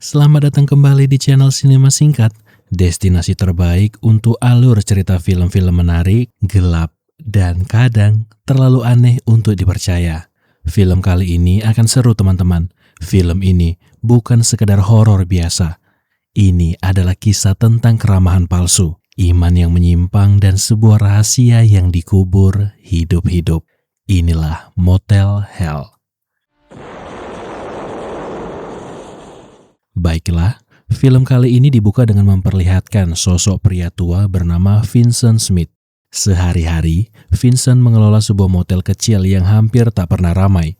Selamat datang kembali di channel Sinema Singkat, destinasi terbaik untuk alur cerita film-film menarik, gelap, dan kadang terlalu aneh untuk dipercaya. Film kali ini akan seru teman-teman. Film ini bukan sekedar horor biasa. Ini adalah kisah tentang keramahan palsu, iman yang menyimpang, dan sebuah rahasia yang dikubur hidup-hidup. Inilah Motel Hell. Baiklah, film kali ini dibuka dengan memperlihatkan sosok pria tua bernama Vincent Smith. Sehari-hari, Vincent mengelola sebuah motel kecil yang hampir tak pernah ramai.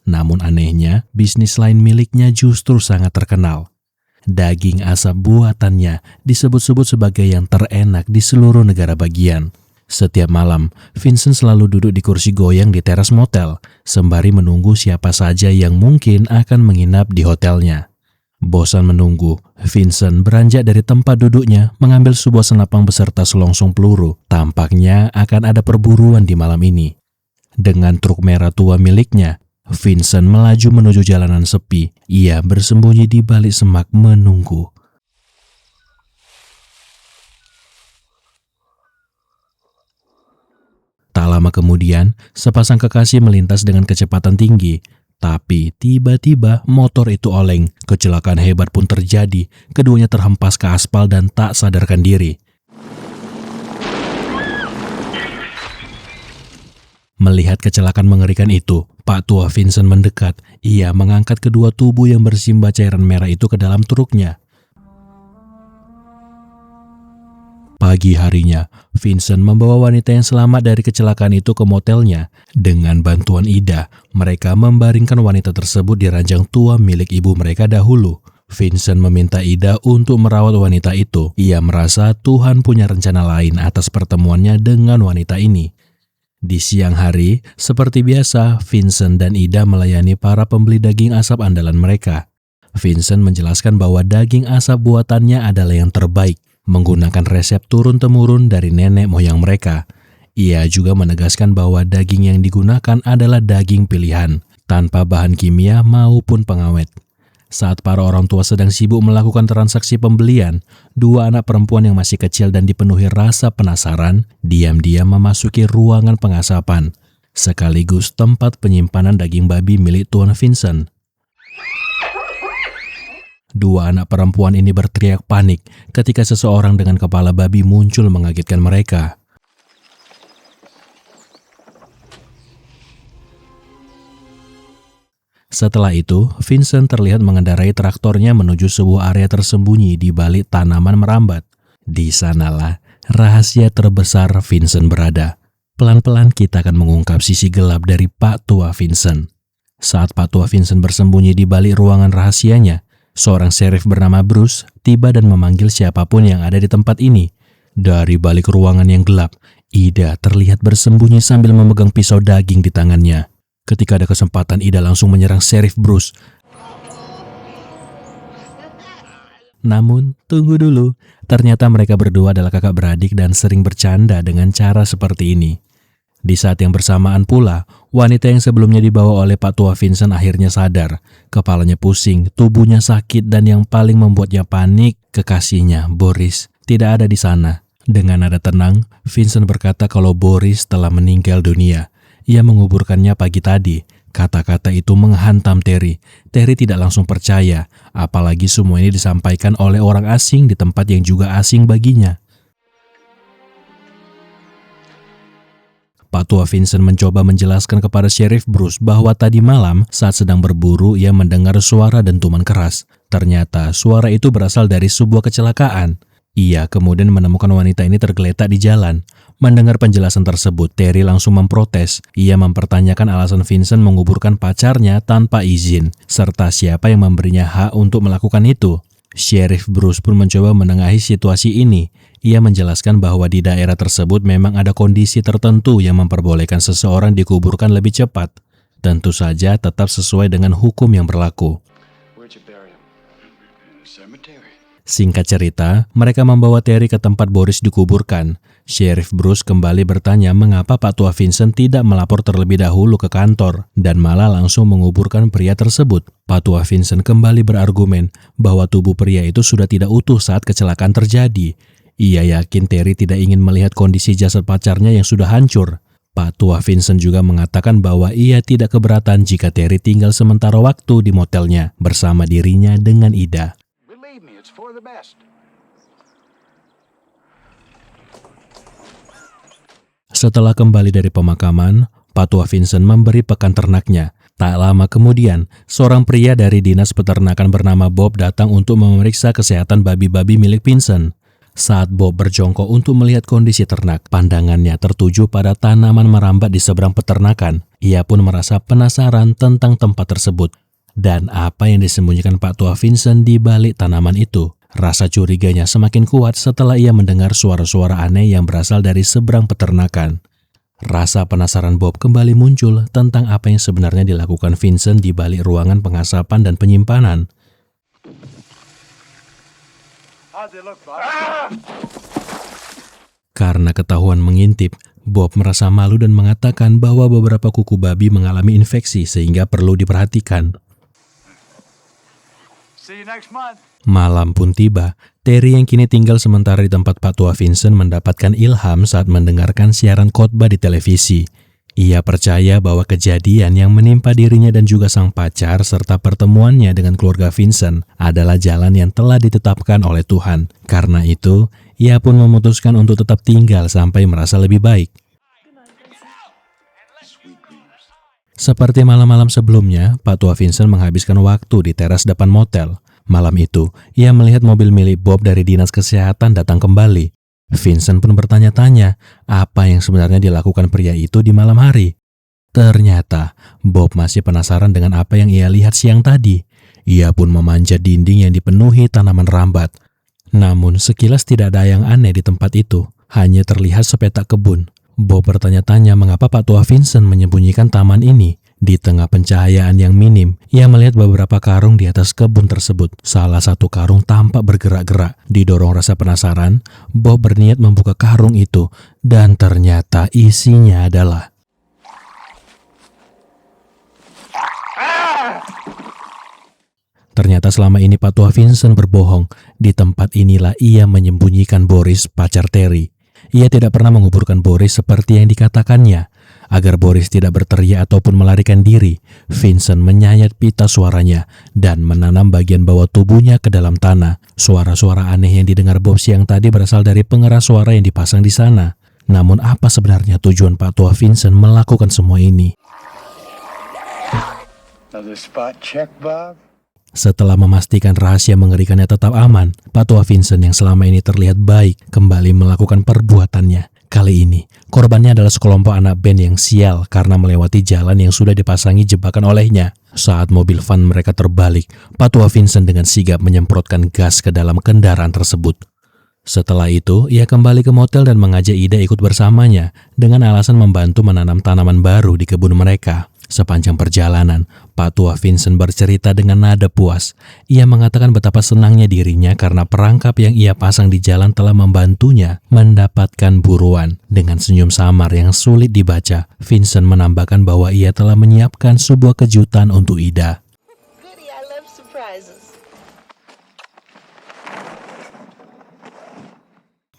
Namun anehnya, bisnis lain miliknya justru sangat terkenal. Daging asap buatannya disebut-sebut sebagai yang terenak di seluruh negara bagian. Setiap malam, Vincent selalu duduk di kursi goyang di teras motel, sembari menunggu siapa saja yang mungkin akan menginap di hotelnya. Bosan menunggu, Vincent beranjak dari tempat duduknya, mengambil sebuah senapang beserta selongsong peluru. Tampaknya akan ada perburuan di malam ini. Dengan truk merah tua miliknya, Vincent melaju menuju jalanan sepi. Ia bersembunyi di balik semak menunggu. Tak lama kemudian, sepasang kekasih melintas dengan kecepatan tinggi. Tapi tiba-tiba motor itu oleng, kecelakaan hebat pun terjadi, keduanya terhempas ke aspal dan tak sadarkan diri. Melihat kecelakaan mengerikan itu, Pak Tua Vincent mendekat. Ia mengangkat kedua tubuh yang bersimbah cairan merah itu ke dalam truknya. Pagi harinya, Vincent membawa wanita yang selamat dari kecelakaan itu ke motelnya. Dengan bantuan Ida, mereka membaringkan wanita tersebut di ranjang tua milik ibu mereka dahulu. Vincent meminta Ida untuk merawat wanita itu. Ia merasa Tuhan punya rencana lain atas pertemuannya dengan wanita ini. Di siang hari, seperti biasa, Vincent dan Ida melayani para pembeli daging asap andalan mereka. Vincent menjelaskan bahwa daging asap buatannya adalah yang terbaik, menggunakan resep turun-temurun dari nenek moyang mereka. Ia juga menegaskan bahwa daging yang digunakan adalah daging pilihan, tanpa bahan kimia maupun pengawet. Saat para orang tua sedang sibuk melakukan transaksi pembelian, dua anak perempuan yang masih kecil dan dipenuhi rasa penasaran, diam-diam memasuki ruangan pengasapan, sekaligus tempat penyimpanan daging babi milik Tuan Vincent. Dua anak perempuan ini berteriak panik ketika seseorang dengan kepala babi muncul mengagetkan mereka. Setelah itu, Vincent terlihat mengendarai traktornya menuju sebuah area tersembunyi di balik tanaman merambat. Di sanalah rahasia terbesar Vincent berada. Pelan-pelan kita akan mengungkap sisi gelap dari Pak Tua Vincent. Saat Pak Tua Vincent bersembunyi di balik ruangan rahasianya, seorang sheriff bernama Bruce tiba dan memanggil siapapun yang ada di tempat ini. Dari balik ruangan yang gelap, Ida terlihat bersembunyi sambil memegang pisau daging di tangannya. Ketika ada kesempatan, Ida langsung menyerang sheriff Bruce. Namun, tunggu dulu. Ternyata mereka berdua adalah kakak beradik dan sering bercanda dengan cara seperti ini. Di saat yang bersamaan pula, wanita yang sebelumnya dibawa oleh Pak Tua Vincent akhirnya sadar. Kepalanya pusing, tubuhnya sakit, dan yang paling membuatnya panik, kekasihnya, Boris, tidak ada di sana. Dengan nada tenang, Vincent berkata kalau Boris telah meninggal dunia. Ia menguburkannya pagi tadi. Kata-kata itu menghantam Terry. Terry tidak langsung percaya, apalagi semua ini disampaikan oleh orang asing di tempat yang juga asing baginya. Pak Tua Vincent mencoba menjelaskan kepada Sheriff Bruce bahwa tadi malam saat sedang berburu ia mendengar suara dentuman keras. Ternyata suara itu berasal dari sebuah kecelakaan. Ia kemudian menemukan wanita ini tergeletak di jalan. Mendengar penjelasan tersebut, Terry langsung memprotes. Ia mempertanyakan alasan Vincent menguburkan pacarnya tanpa izin, serta siapa yang memberinya hak untuk melakukan itu. Sheriff Bruce pun mencoba menengahi situasi ini. Ia menjelaskan bahwa di daerah tersebut memang ada kondisi tertentu yang memperbolehkan seseorang dikuburkan lebih cepat. Tentu saja tetap sesuai dengan hukum yang berlaku. Singkat cerita, mereka membawa Terry ke tempat Boris dikuburkan. Sheriff Bruce kembali bertanya mengapa Pak Tua Vincent tidak melapor terlebih dahulu ke kantor dan malah langsung menguburkan pria tersebut. Pak Tua Vincent kembali berargumen bahwa tubuh pria itu sudah tidak utuh saat kecelakaan terjadi. Ia yakin Terry tidak ingin melihat kondisi jasad pacarnya yang sudah hancur. Pak Tua Vincent juga mengatakan bahwa ia tidak keberatan jika Terry tinggal sementara waktu di motelnya bersama dirinya dengan Ida. Setelah kembali dari pemakaman, Pak Tua Vincent memberi pakan ternaknya. Tak lama kemudian, seorang pria dari dinas peternakan bernama Bob datang untuk memeriksa kesehatan babi-babi milik Vincent. Saat Bob berjongkok untuk melihat kondisi ternak, pandangannya tertuju pada tanaman merambat di seberang peternakan. Ia pun merasa penasaran tentang tempat tersebut dan apa yang disembunyikan Pak Tua Vincent di balik tanaman itu. Rasa curiganya semakin kuat setelah ia mendengar suara-suara aneh yang berasal dari seberang peternakan. Rasa penasaran Bob kembali muncul tentang apa yang sebenarnya dilakukan Vincent di balik ruangan pengasapan dan penyimpanan. Karena ketahuan mengintip, Bob merasa malu dan mengatakan bahwa beberapa kuku babi mengalami infeksi sehingga perlu diperhatikan. Malam pun tiba, Terry yang kini tinggal sementara di tempat Pak Tua Vincent mendapatkan ilham saat mendengarkan siaran khotbah di televisi. Ia percaya bahwa kejadian yang menimpa dirinya dan juga sang pacar serta pertemuannya dengan keluarga Vincent adalah jalan yang telah ditetapkan oleh Tuhan. Karena itu, ia pun memutuskan untuk tetap tinggal sampai merasa lebih baik. Seperti malam-malam sebelumnya, Pak Tua Vincent menghabiskan waktu di teras depan motel. Malam itu, ia melihat mobil milik Bob dari Dinas Kesehatan datang kembali. Vincent pun bertanya-tanya apa yang sebenarnya dilakukan pria itu di malam hari. Ternyata, Bob masih penasaran dengan apa yang ia lihat siang tadi. Ia pun memanjat dinding yang dipenuhi tanaman rambat. Namun, sekilas tidak ada yang aneh di tempat itu. Hanya terlihat sepetak kebun. Bob bertanya-tanya mengapa Pak Tua Vincent menyembunyikan taman ini. Di tengah pencahayaan yang minim, ia melihat beberapa karung di atas kebun tersebut. Salah satu karung tampak bergerak-gerak. Didorong rasa penasaran, Bob berniat membuka karung itu, dan ternyata isinya adalah... Ternyata selama ini Pak Tua Vincent berbohong. Di tempat inilah ia menyembunyikan Boris, pacar Terry. Ia tidak pernah menguburkan Boris seperti yang dikatakannya. Agar Boris tidak berteriak ataupun melarikan diri, Vincent menyayat pita suaranya dan menanam bagian bawah tubuhnya ke dalam tanah. Suara-suara aneh yang didengar Bob siang tadi berasal dari pengeras suara yang dipasang di sana. Namun apa sebenarnya tujuan Pak Tua Vincent melakukan semua ini? Setelah memastikan rahasia mengerikannya tetap aman, Pak Tua Vincent yang selama ini terlihat baik kembali melakukan perbuatannya. Kali ini, korbannya adalah sekelompok anak band yang sial karena melewati jalan yang sudah dipasangi jebakan olehnya. Saat mobil van mereka terbalik, Pak Tua Vincent dengan sigap menyemprotkan gas ke dalam kendaraan tersebut. Setelah itu, ia kembali ke motel dan mengajak Ida ikut bersamanya dengan alasan membantu menanam tanaman baru di kebun mereka. Sepanjang perjalanan, Pak Tua Vincent bercerita dengan nada puas. Ia mengatakan betapa senangnya dirinya karena perangkap yang ia pasang di jalan telah membantunya mendapatkan buruan. Dengan senyum samar yang sulit dibaca, Vincent menambahkan bahwa ia telah menyiapkan sebuah kejutan untuk Ida.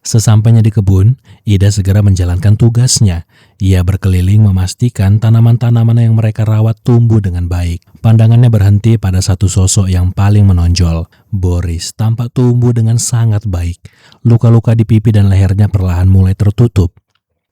Sesampainya di kebun, Ida segera menjalankan tugasnya. Ia berkeliling memastikan tanaman-tanaman yang mereka rawat tumbuh dengan baik. Pandangannya berhenti pada satu sosok yang paling menonjol. Boris tampak tumbuh dengan sangat baik. Luka-luka di pipi dan lehernya perlahan mulai tertutup.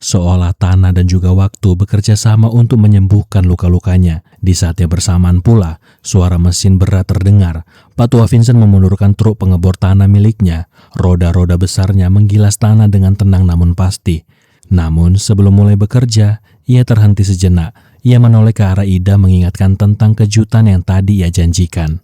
Seolah tanah dan juga waktu bekerja sama untuk menyembuhkan luka-lukanya. Di saat yang bersamaan pula, suara mesin berat terdengar. Pak Tua Vincent memundurkan truk pengebor tanah miliknya. Roda-roda besarnya menggilas tanah dengan tenang namun pasti. Namun sebelum mulai bekerja, ia terhenti sejenak. Ia menoleh ke arah Ida mengingatkan tentang kejutan yang tadi ia janjikan.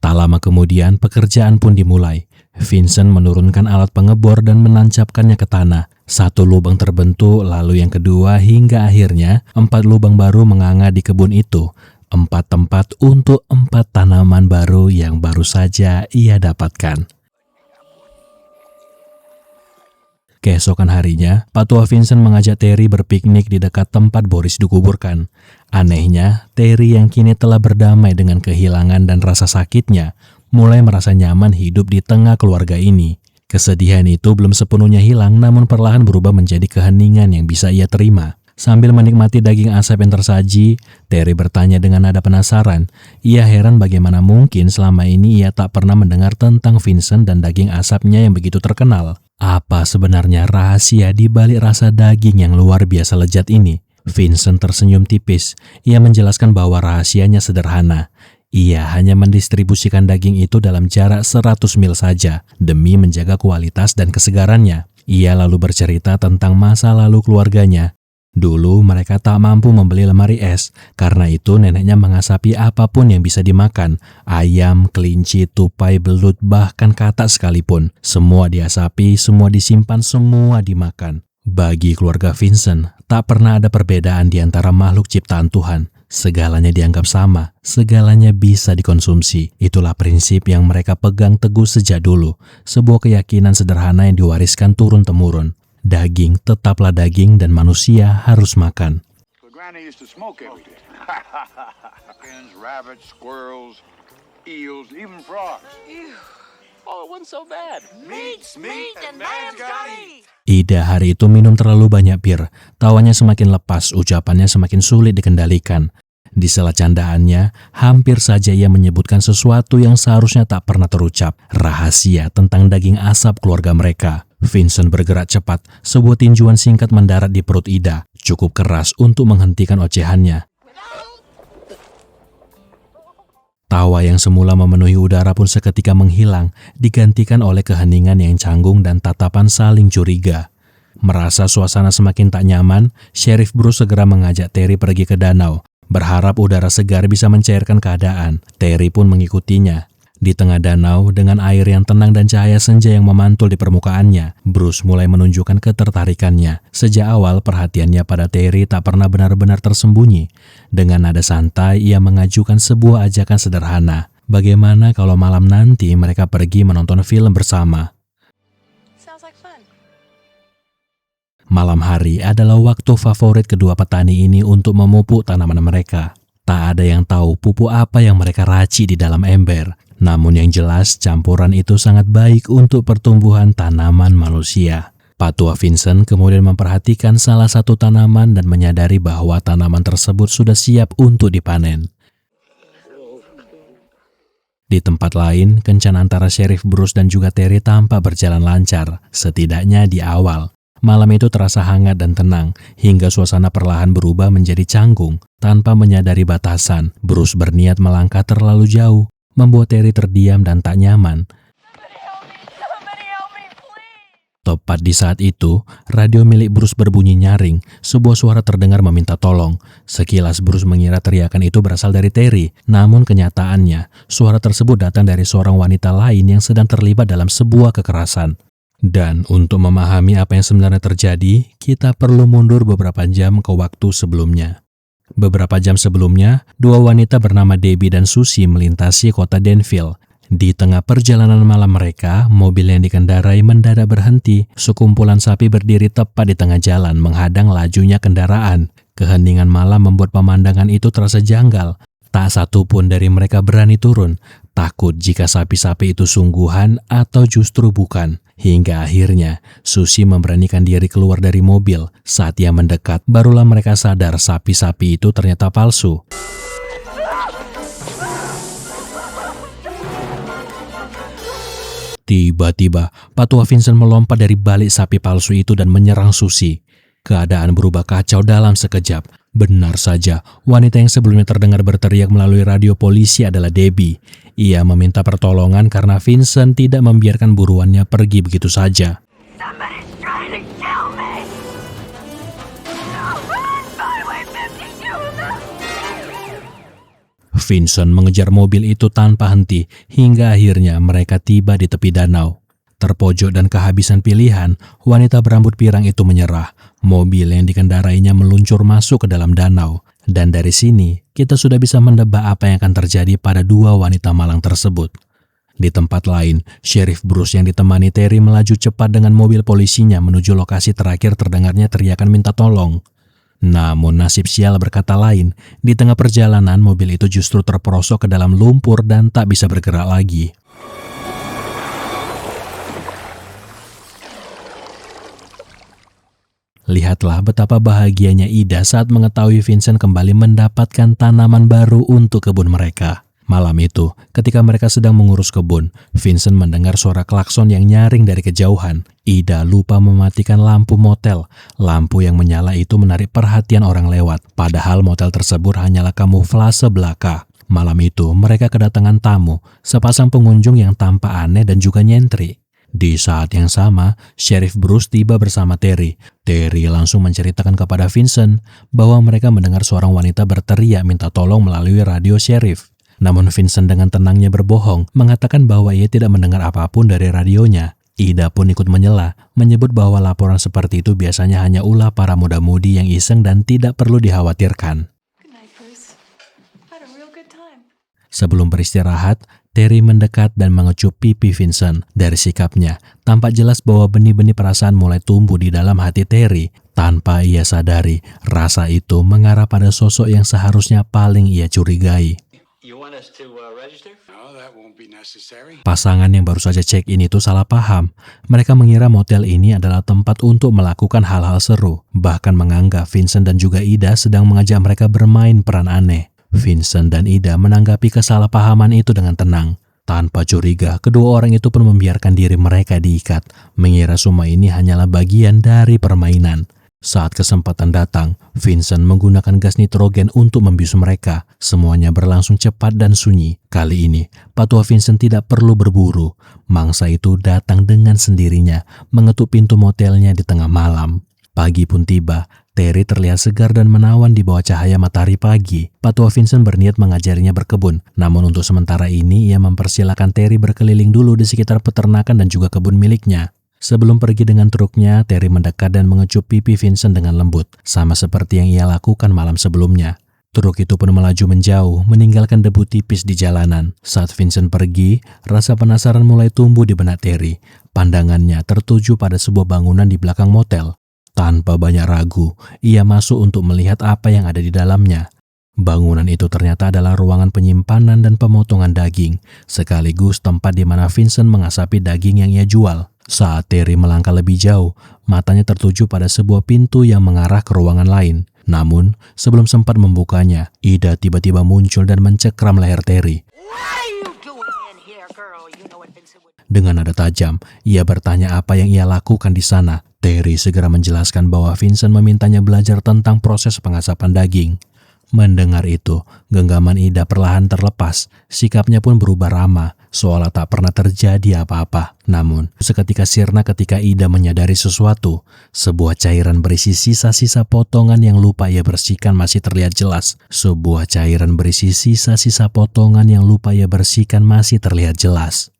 Tak lama kemudian, pekerjaan pun dimulai. Vincent menurunkan alat pengebor dan menancapkannya ke tanah. Satu lubang terbentuk, lalu yang kedua, hingga akhirnya 4 lubang baru menganga di kebun itu. 4 tempat untuk 4 tanaman baru yang baru saja ia dapatkan. Keesokan harinya, Pak Tua Vincent mengajak Terry berpiknik di dekat tempat Boris dikuburkan. Anehnya, Terry yang kini telah berdamai dengan kehilangan dan rasa sakitnya, mulai merasa nyaman hidup di tengah keluarga ini. Kesedihan itu belum sepenuhnya hilang, namun perlahan berubah menjadi keheningan yang bisa ia terima. Sambil menikmati daging asap yang tersaji, Terry bertanya dengan nada penasaran. Ia heran bagaimana mungkin selama ini ia tak pernah mendengar tentang Vincent dan daging asapnya yang begitu terkenal. Apa sebenarnya rahasia di balik rasa daging yang luar biasa lezat ini? Vincent tersenyum tipis. Ia menjelaskan bahwa rahasianya sederhana. Ia hanya mendistribusikan daging itu dalam jarak 100 mil saja demi menjaga kualitas dan kesegarannya. Ia lalu bercerita tentang masa lalu keluarganya. Dulu mereka tak mampu membeli lemari es, karena itu neneknya mengasapi apapun yang bisa dimakan. Ayam, kelinci, tupai, belut, bahkan katak sekalipun. Semua diasapi, semua disimpan, semua dimakan. Bagi keluarga Vincent, tak pernah ada perbedaan di antara makhluk ciptaan Tuhan. Segalanya dianggap sama, segalanya bisa dikonsumsi. Itulah prinsip yang mereka pegang teguh sejak dulu. Sebuah keyakinan sederhana yang diwariskan turun-temurun. Daging tetaplah daging dan manusia harus makan. Granny used to smoke every day. Chickens, rabbits, squirrels, eels, even frogs. Oh, it wasn't so bad. Meat, and man's gotta eat. Ida hari itu minum terlalu banyak bir. Tawanya semakin lepas, ucapannya semakin sulit dikendalikan. Di sela candaannya, hampir saja ia menyebutkan sesuatu yang seharusnya tak pernah terucap. Rahasia tentang daging asap keluarga mereka. Vincent bergerak cepat, sebuah tinjuan singkat mendarat di perut Ida, cukup keras untuk menghentikan ocehannya. Tawa yang semula memenuhi udara pun seketika menghilang, digantikan oleh keheningan yang canggung dan tatapan saling curiga. Merasa suasana semakin tak nyaman, Sheriff Bruce segera mengajak Terry pergi ke danau, berharap udara segar bisa mencairkan keadaan. Terry pun mengikutinya. Di tengah danau, dengan air yang tenang dan cahaya senja yang memantul di permukaannya, Bruce mulai menunjukkan ketertarikannya. Sejak awal, perhatiannya pada Terry tak pernah benar-benar tersembunyi. Dengan nada santai, ia mengajukan sebuah ajakan sederhana. Bagaimana kalau malam nanti mereka pergi menonton film bersama? Sounds like fun. Malam hari adalah waktu favorit kedua petani ini untuk memupuk tanaman mereka. Tak ada yang tahu pupuk apa yang mereka racik di dalam ember. Namun yang jelas, campuran itu sangat baik untuk pertumbuhan tanaman manusia. Pak Tua Vincent kemudian memperhatikan salah satu tanaman dan menyadari bahwa tanaman tersebut sudah siap untuk dipanen. Di tempat lain, kencan antara Sheriff Bruce dan juga Terry tampak berjalan lancar, setidaknya di awal. Malam itu terasa hangat dan tenang, hingga suasana perlahan berubah menjadi canggung. Tanpa menyadari batasan, Bruce berniat melangkah terlalu jauh, membuat Terry terdiam dan tak nyaman. Tepat di saat itu, radio milik Bruce berbunyi nyaring. Sebuah suara terdengar meminta tolong. Sekilas Bruce mengira teriakan itu berasal dari Terry, namun kenyataannya, suara tersebut datang dari seorang wanita lain yang sedang terlibat dalam sebuah kekerasan. Dan untuk memahami apa yang sebenarnya terjadi, kita perlu mundur beberapa jam ke waktu sebelumnya. Beberapa jam sebelumnya, dua wanita bernama Debbie dan Susie melintasi kota Danville. Di tengah perjalanan malam mereka, mobil yang dikendarai mendadak berhenti. Sekumpulan sapi berdiri tepat di tengah jalan, menghadang lajunya kendaraan. Keheningan malam membuat pemandangan itu terasa janggal. Tak satu pun dari mereka berani turun, takut jika sapi-sapi itu sungguhan atau justru bukan. Hingga akhirnya, Susie memberanikan diri keluar dari mobil. Saat ia mendekat, barulah mereka sadar sapi-sapi itu ternyata palsu. Tiba-tiba, Pak Tua Vincent melompat dari balik sapi palsu itu dan menyerang Susie. Keadaan berubah kacau dalam sekejap. Benar saja, wanita yang sebelumnya terdengar berteriak melalui radio polisi adalah Debbie. Ia meminta pertolongan karena Vincent tidak membiarkan buruannya pergi begitu saja. Vincent mengejar mobil itu tanpa henti, hingga akhirnya mereka tiba di tepi danau. Terpojok dan kehabisan pilihan, wanita berambut pirang itu menyerah. Mobil yang dikendarainya meluncur masuk ke dalam danau. Dan dari sini, kita sudah bisa mendebak apa yang akan terjadi pada dua wanita malang tersebut. Di tempat lain, Sheriff Bruce yang ditemani Terry melaju cepat dengan mobil polisinya menuju lokasi terakhir terdengarnya teriakan minta tolong. Namun nasib sial berkata lain, di tengah perjalanan mobil itu justru terperosok ke dalam lumpur dan tak bisa bergerak lagi. Lihatlah betapa bahagianya Ida saat mengetahui Vincent kembali mendapatkan tanaman baru untuk kebun mereka. Malam itu, ketika mereka sedang mengurus kebun, Vincent mendengar suara klakson yang nyaring dari kejauhan. Ida lupa mematikan lampu motel. Lampu yang menyala itu menarik perhatian orang lewat, padahal motel tersebut hanyalah kamuflase belaka. Malam itu, mereka kedatangan tamu, sepasang pengunjung yang tampak aneh dan juga nyentrik. Di saat yang sama, Sheriff Bruce tiba bersama Terry. Terry langsung menceritakan kepada Vincent bahwa mereka mendengar seorang wanita berteriak minta tolong melalui radio Sheriff. Namun Vincent dengan tenangnya berbohong, mengatakan bahwa ia tidak mendengar apapun dari radionya. Ida pun ikut menyela, menyebut bahwa laporan seperti itu biasanya hanya ulah para muda-mudi yang iseng dan tidak perlu dikhawatirkan. Good night, Bruce. Had a real good time. Sebelum beristirahat, Terry mendekat dan mengecup pipi Vincent. Dari sikapnya, tampak jelas bahwa benih-benih perasaan mulai tumbuh di dalam hati Terry. Tanpa ia sadari, rasa itu mengarah pada sosok yang seharusnya paling ia curigai. You want us to register? No, that won't be necessary. Pasangan yang baru saja check-in itu salah paham. Mereka mengira motel ini adalah tempat untuk melakukan hal-hal seru. Bahkan menganggap Vincent dan juga Ida sedang mengajak mereka bermain peran aneh. Vincent dan Ida menanggapi kesalahpahaman itu dengan tenang. Tanpa curiga, kedua orang itu pun membiarkan diri mereka diikat, mengira semua ini hanyalah bagian dari permainan. Saat kesempatan datang, Vincent menggunakan gas nitrogen untuk membius mereka. Semuanya berlangsung cepat dan sunyi. Kali ini, patua Vincent tidak perlu berburu. Mangsa itu datang dengan sendirinya, mengetuk pintu motelnya di tengah malam. Pagi pun tiba. Terry terlihat segar dan menawan di bawah cahaya matahari pagi. Patua Vincent berniat mengajarinya berkebun. Namun untuk sementara ini, ia mempersilahkan Terry berkeliling dulu di sekitar peternakan dan juga kebun miliknya. Sebelum pergi dengan truknya, Terry mendekat dan mengecup pipi Vincent dengan lembut, sama seperti yang ia lakukan malam sebelumnya. Truk itu pun melaju menjauh, meninggalkan debu tipis di jalanan. Saat Vincent pergi, rasa penasaran mulai tumbuh di benak Terry. Pandangannya tertuju pada sebuah bangunan di belakang motel. Tanpa banyak ragu, ia masuk untuk melihat apa yang ada di dalamnya. Bangunan itu ternyata adalah ruangan penyimpanan dan pemotongan daging, sekaligus tempat di mana Vincent mengasapi daging yang ia jual. Saat Terry melangkah lebih jauh, matanya tertuju pada sebuah pintu yang mengarah ke ruangan lain. Namun, sebelum sempat membukanya, Ida tiba-tiba muncul dan mencekram leher Terry. Dengan nada tajam, ia bertanya apa yang ia lakukan di sana. Terry segera menjelaskan bahwa Vincent memintanya belajar tentang proses pengasapan daging. Mendengar itu, genggaman Ida perlahan terlepas. Sikapnya pun berubah ramah, seolah tak pernah terjadi apa-apa. Namun, seketika sirna ketika Ida menyadari sesuatu. Sebuah cairan berisi sisa-sisa potongan yang lupa ia bersihkan masih terlihat jelas. Sebuah cairan berisi sisa-sisa potongan yang lupa ia bersihkan masih terlihat jelas.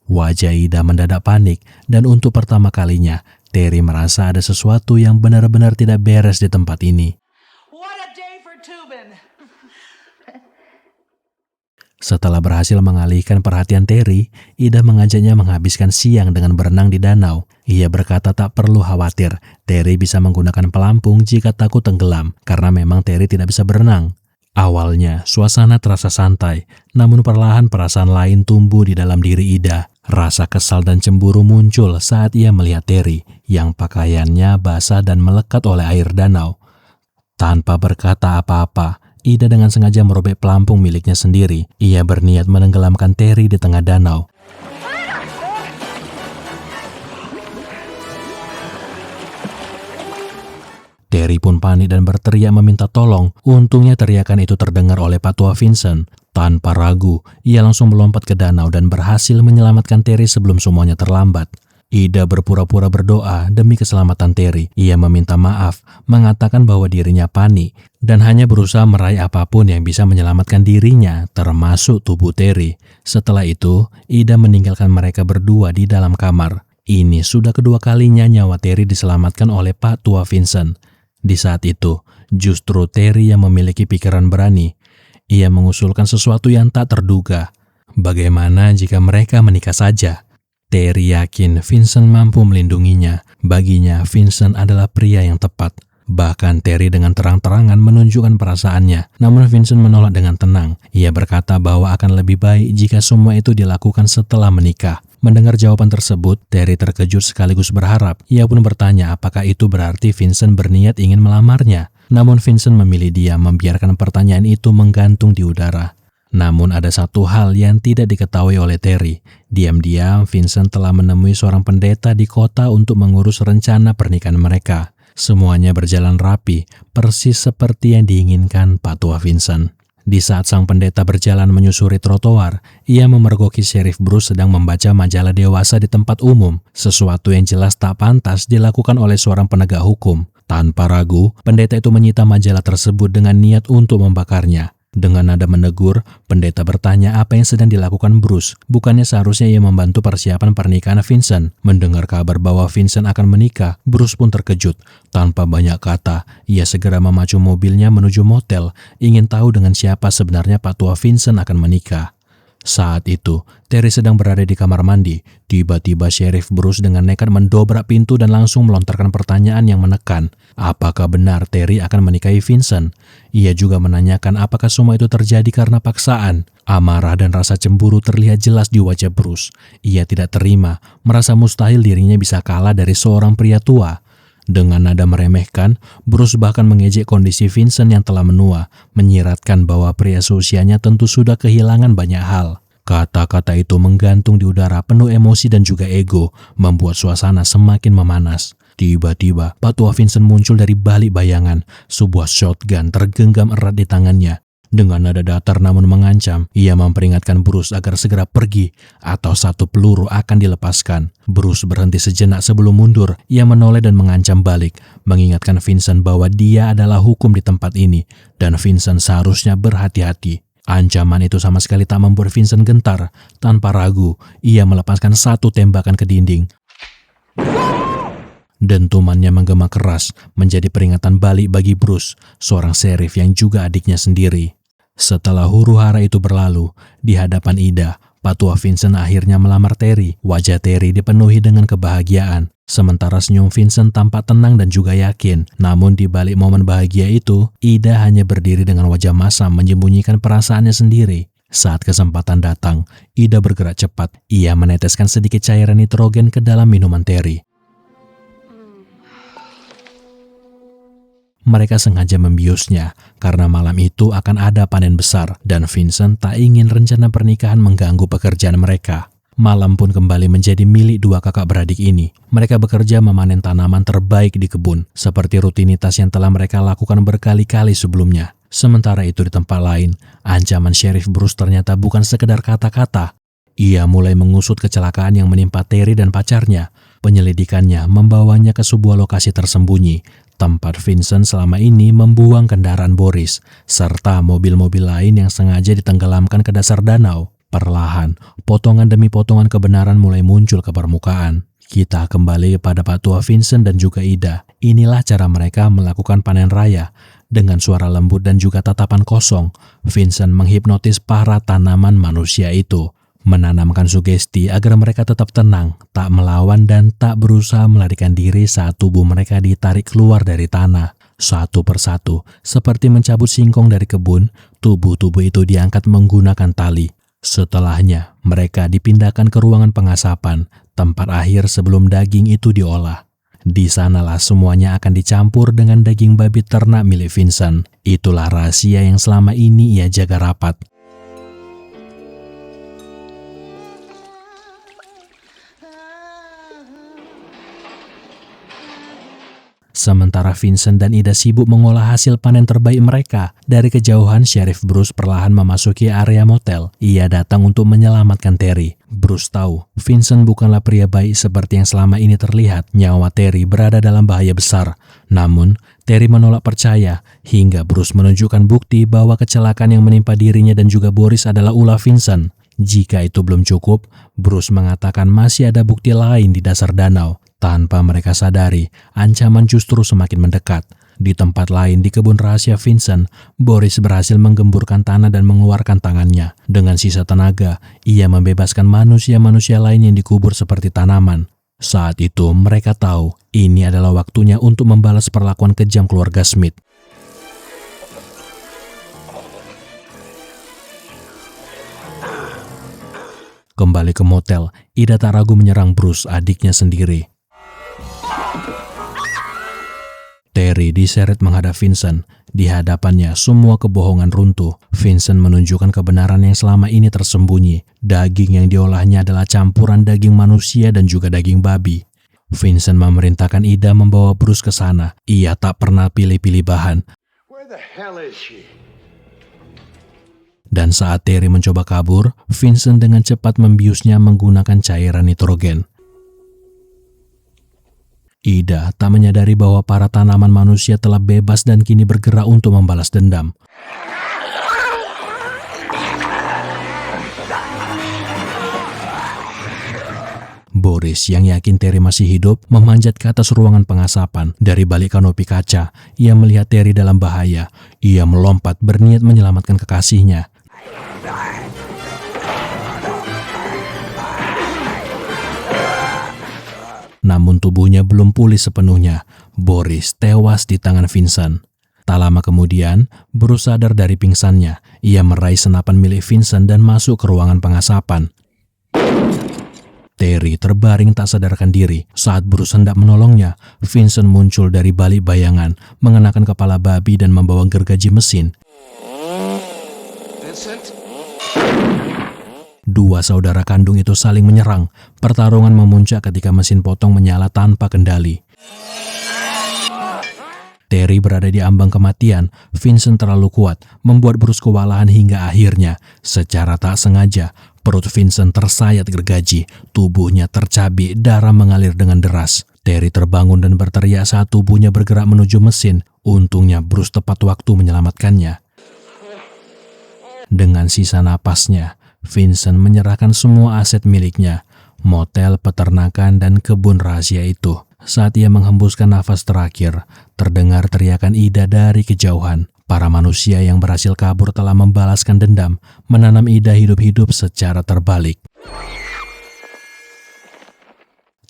Wajah Ida mendadak panik, dan untuk pertama kalinya, Terry merasa ada sesuatu yang benar-benar tidak beres di tempat ini. What a day for Tubin! Setelah berhasil mengalihkan perhatian Terry, Ida mengajaknya menghabiskan siang dengan berenang di danau. Ia berkata tak perlu khawatir, Terry bisa menggunakan pelampung jika takut tenggelam, karena memang Terry tidak bisa berenang. Awalnya, suasana terasa santai, namun perlahan perasaan lain tumbuh di dalam diri Ida. Rasa kesal dan cemburu muncul saat ia melihat Terry, yang pakaiannya basah dan melekat oleh air danau. Tanpa berkata apa-apa, Ida dengan sengaja merobek pelampung miliknya sendiri. Ia berniat menenggelamkan Terry di tengah danau. Terry pun panik dan berteriak meminta tolong. Untungnya teriakan itu terdengar oleh patua Vincent. Tanpa ragu, ia langsung melompat ke danau dan berhasil menyelamatkan Terry sebelum semuanya terlambat. Ida berpura-pura berdoa demi keselamatan Terry. Ia meminta maaf, mengatakan bahwa dirinya panik, dan hanya berusaha meraih apapun yang bisa menyelamatkan dirinya, termasuk tubuh Terry. Setelah itu, Ida meninggalkan mereka berdua di dalam kamar. Ini sudah kedua kalinya nyawa Terry diselamatkan oleh Pak Tua Vincent. Di saat itu, Justru Terry yang memiliki pikiran berani. Ia mengusulkan sesuatu yang tak terduga. Bagaimana jika mereka menikah saja? Terry yakin Vincent mampu melindunginya. Baginya, Vincent adalah pria yang tepat. Bahkan Terry dengan terang-terangan menunjukkan perasaannya. Namun Vincent menolak dengan tenang. Ia berkata bahwa akan lebih baik jika semua itu dilakukan setelah menikah. Mendengar jawaban tersebut, Terry terkejut sekaligus berharap. Ia pun bertanya apakah itu berarti Vincent berniat ingin melamarnya. Namun Vincent memilih diam, membiarkan pertanyaan itu menggantung di udara. Namun ada satu hal yang tidak diketahui oleh Terry. Diam-diam Vincent telah menemui seorang pendeta di kota untuk mengurus rencana pernikahan mereka. Semuanya berjalan rapi, persis seperti yang diinginkan Pak Tua Vincent. Di saat sang pendeta berjalan menyusuri trotoar, ia memergoki Sheriff Bruce sedang membaca majalah dewasa di tempat umum, sesuatu yang jelas tak pantas dilakukan oleh seorang penegak hukum. Tanpa ragu, pendeta itu menyita majalah tersebut dengan niat untuk membakarnya. Dengan nada menegur, pendeta bertanya apa yang sedang dilakukan Bruce. Bukannya seharusnya ia membantu persiapan pernikahan Vincent. Mendengar kabar bahwa Vincent akan menikah, Bruce pun terkejut. Tanpa banyak kata, ia segera memacu mobilnya menuju motel, ingin tahu dengan siapa sebenarnya Pak Tua Vincent akan menikah. Saat itu, Terry sedang berada di kamar mandi. Tiba-tiba Sheriff Bruce dengan nekat mendobrak pintu dan langsung melontarkan pertanyaan yang menekan. Apakah benar Terry akan menikahi Vincent? Ia juga menanyakan apakah semua itu terjadi karena paksaan. Amarah dan rasa cemburu terlihat jelas di wajah Bruce. Ia tidak terima, merasa mustahil dirinya bisa kalah dari seorang pria tua. Dengan nada meremehkan, Bruce bahkan mengejek kondisi Vincent yang telah menua, menyiratkan bahwa pria seusianya tentu sudah kehilangan banyak hal. Kata-kata itu menggantung di udara penuh emosi dan juga ego, membuat suasana semakin memanas. Tiba-tiba, Pak Tua Vincent muncul dari balik bayangan. Sebuah shotgun tergenggam erat di tangannya. Dengan nada datar namun mengancam, ia memperingatkan Bruce agar segera pergi atau satu peluru akan dilepaskan. Bruce berhenti sejenak sebelum mundur. Ia menoleh dan mengancam balik, mengingatkan Vincent bahwa dia adalah hukum di tempat ini dan Vincent seharusnya berhati-hati. Ancaman itu sama sekali tak membuat Vincent gentar. Tanpa ragu, ia melepaskan satu tembakan ke dinding. Dentumannya menggema keras, menjadi peringatan balik bagi Bruce, seorang sheriff yang juga adiknya sendiri. Setelah huru-hara itu berlalu, di hadapan Ida, Pak Tua Vincent akhirnya melamar Terry. Wajah Terry dipenuhi dengan kebahagiaan, sementara senyum Vincent tampak tenang dan juga yakin. Namun di balik momen bahagia itu, Ida hanya berdiri dengan wajah masam menyembunyikan perasaannya sendiri. Saat kesempatan datang, Ida bergerak cepat. Ia meneteskan sedikit cairan nitrogen ke dalam minuman Terry. Mereka sengaja membiusnya karena malam itu akan ada panen besar dan Vincent tak ingin rencana pernikahan mengganggu pekerjaan mereka. Malam pun kembali menjadi milik dua kakak beradik ini. Mereka bekerja memanen tanaman terbaik di kebun, seperti rutinitas yang telah mereka lakukan berkali-kali sebelumnya. Sementara itu di tempat lain, ancaman Sheriff Bruce ternyata bukan sekedar kata-kata. Ia mulai mengusut kecelakaan yang menimpa Terry dan pacarnya. Penyelidikannya membawanya ke sebuah lokasi tersembunyi, tempat Vincent selama ini membuang kendaraan Boris, serta mobil-mobil lain yang sengaja ditenggelamkan ke dasar danau. Perlahan, potongan demi potongan kebenaran mulai muncul ke permukaan. Kita kembali pada Pak Tua Vincent dan juga Ida. Inilah cara mereka melakukan panen raya. Dengan suara lembut dan juga tatapan kosong, Vincent menghipnotis para tanaman manusia itu, menanamkan sugesti agar mereka tetap tenang, tak melawan dan tak berusaha melarikan diri saat tubuh mereka ditarik keluar dari tanah. Satu persatu, seperti mencabut singkong dari kebun, tubuh-tubuh itu diangkat menggunakan tali. Setelahnya, mereka dipindahkan ke ruangan pengasapan, tempat akhir sebelum daging itu diolah. Di sanalah semuanya akan dicampur dengan daging babi ternak milik Vincent. Itulah rahasia yang selama ini ia jaga rapat. Sementara Vincent dan Ida sibuk mengolah hasil panen terbaik mereka. Dari kejauhan, Sheriff Bruce perlahan memasuki area motel. Ia datang untuk menyelamatkan Terry. Bruce tahu, Vincent bukanlah pria baik seperti yang selama ini terlihat. Nyawa Terry berada dalam bahaya besar. Namun, Terry menolak percaya, hingga Bruce menunjukkan bukti bahwa kecelakaan yang menimpa dirinya dan juga Boris adalah ulah Vincent. Jika itu belum cukup, Bruce mengatakan masih ada bukti lain di dasar danau. Tanpa mereka sadari, ancaman justru semakin mendekat. Di tempat lain di kebun rahasia Vincent, Boris berhasil menggemburkan tanah dan mengeluarkan tangannya. Dengan sisa tenaga, ia membebaskan manusia-manusia lain yang dikubur seperti tanaman. Saat itu mereka tahu ini adalah waktunya untuk membalas perlakuan kejam keluarga Smith. Kembali ke motel, Ida tak ragu menyerang Bruce, adiknya sendiri. Terry diseret menghadap Vincent. Di hadapannya, semua kebohongan runtuh. Vincent menunjukkan kebenaran yang selama ini tersembunyi. Daging yang diolahnya adalah campuran daging manusia dan juga daging babi. Vincent memerintahkan Ida membawa Bruce ke sana. Ia tak pernah pilih-pilih bahan. Where the hell is she? Dan saat Terry mencoba kabur, Vincent dengan cepat membiusnya menggunakan cairan nitrogen. Ida tak menyadari bahwa para tanaman manusia telah bebas dan kini bergerak untuk membalas dendam. Boris yang yakin Terry masih hidup memanjat ke atas ruangan pengasapan. Dari balik kanopi kaca, ia melihat Terry dalam bahaya. Ia melompat berniat menyelamatkan kekasihnya. Namun tubuhnya belum pulih sepenuhnya. Boris tewas di tangan Vincent. Tak lama kemudian, Bruce sadar dari pingsannya. Ia meraih senapan milik Vincent dan masuk ke ruangan pengasapan. Terry terbaring tak sadarkan diri. Saat Bruce hendak menolongnya, Vincent muncul dari balik bayangan, mengenakan kepala babi dan membawa gergaji mesin. Vincent? Dua saudara kandung itu saling menyerang. Pertarungan memuncak ketika mesin potong menyala tanpa kendali. Terry berada di ambang kematian. Vincent terlalu kuat, membuat Bruce kewalahan hingga akhirnya, secara tak sengaja, perut Vincent tersayat gergaji. Tubuhnya tercabik, darah mengalir dengan deras. Terry terbangun dan berteriak saat tubuhnya bergerak menuju mesin. Untungnya Bruce tepat waktu menyelamatkannya. Dengan sisa napasnya, Vincent menyerahkan semua aset miliknya, motel, peternakan, dan kebun rahasia itu. Saat ia menghembuskan nafas terakhir, terdengar teriakan Ida dari kejauhan. Para manusia yang berhasil kabur telah membalaskan dendam, menanam Ida hidup-hidup secara terbalik.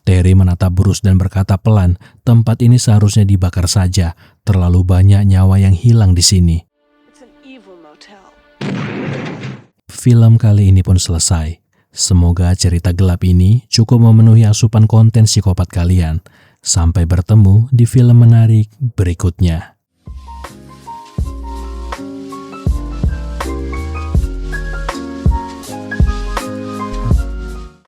Terry menatap Bruce dan berkata pelan, tempat ini seharusnya dibakar saja. Terlalu banyak nyawa yang hilang di sini. It's an evil motel. Film kali ini pun selesai. Semoga cerita gelap ini cukup memenuhi asupan konten psikopat kalian. Sampai bertemu di film menarik berikutnya.